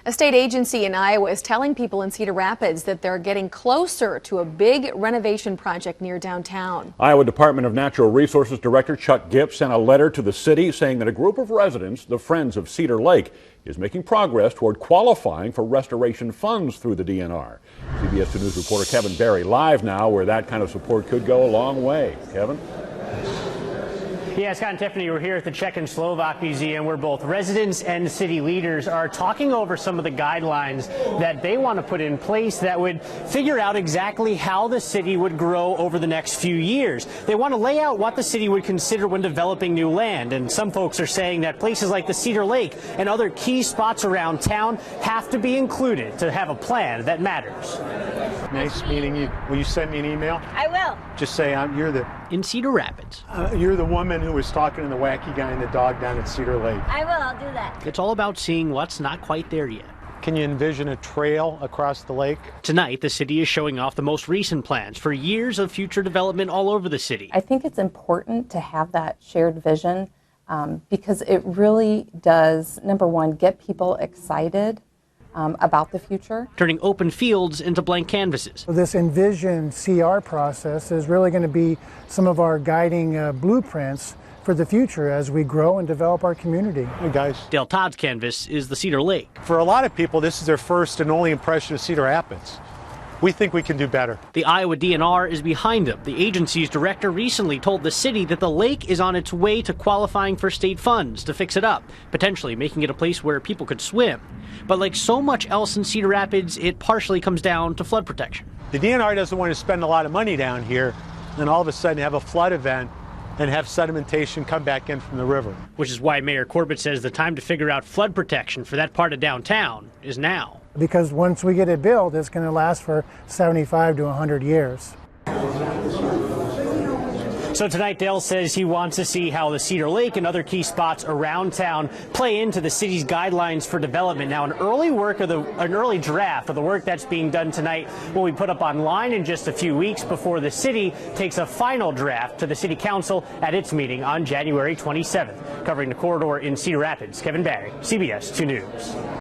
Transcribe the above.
A state agency in Iowa is telling people in Cedar Rapids that they're getting closer to a big renovation project near downtown. Iowa Department of Natural Resources Director Chuck Gipp sent a letter to the city saying that a group of residents, the Friends of Cedar Lake, is making progress toward qualifying for restoration funds through the DNR. CBS 2 News reporter Kevin Barry live now where that kind of support could go a long way. Kevin? Yeah, Scott and Tiffany, we're here at the Czech and Slovak Museum where both residents and city leaders are talking over some of the guidelines that they want to put in place that would figure out exactly how the city would grow over the next few years. They want to lay out what the city would consider when developing new land, and some folks are saying that places like the Cedar Lake and other key spots around town have to be included to have a plan that matters. Nice meeting you. Will you send me an email? I will. Just say you're the... In Cedar Rapids. You're the woman who was talking to the wacky guy and the dog down at Cedar Lake. I will. I'll do that. It's all about seeing what's not quite there yet. Can you envision a trail across the lake? Tonight, the city is showing off the most recent plans for years of future development all over the city. I think it's important to have that shared vision because it really does, number one, get people excited about the future. Turning open fields into blank canvases. This EnvisionCR process is really going to be some of our guiding blueprints for the future as we grow and develop our community. Hey guys. Dale Todd's canvas is the Cedar Lake. For a lot of people, this is their first and only impression of Cedar Rapids. We think we can do better. The Iowa DNR is behind them. The agency's director recently told the city that the lake is on its way to qualifying for state funds to fix it up, potentially making it a place where people could swim. But like so much else in Cedar Rapids, it partially comes down to flood protection. The DNR doesn't want to spend a lot of money down here and all of a sudden have a flood event and have sedimentation come back in from the river. Which is why Mayor Corbett says the time to figure out flood protection for that part of downtown is now. Because once we get it built, it's going to last for 75 to 100 years. So tonight, Dale says he wants to see how the Cedar Lake and other key spots around town play into the city's guidelines for development. Now, an early draft of the work that's being done tonight will be put up online in just a few weeks before the city takes a final draft to the city council at its meeting on January 27th. Covering the corridor in Cedar Rapids, Kevin Barry, CBS 2 News.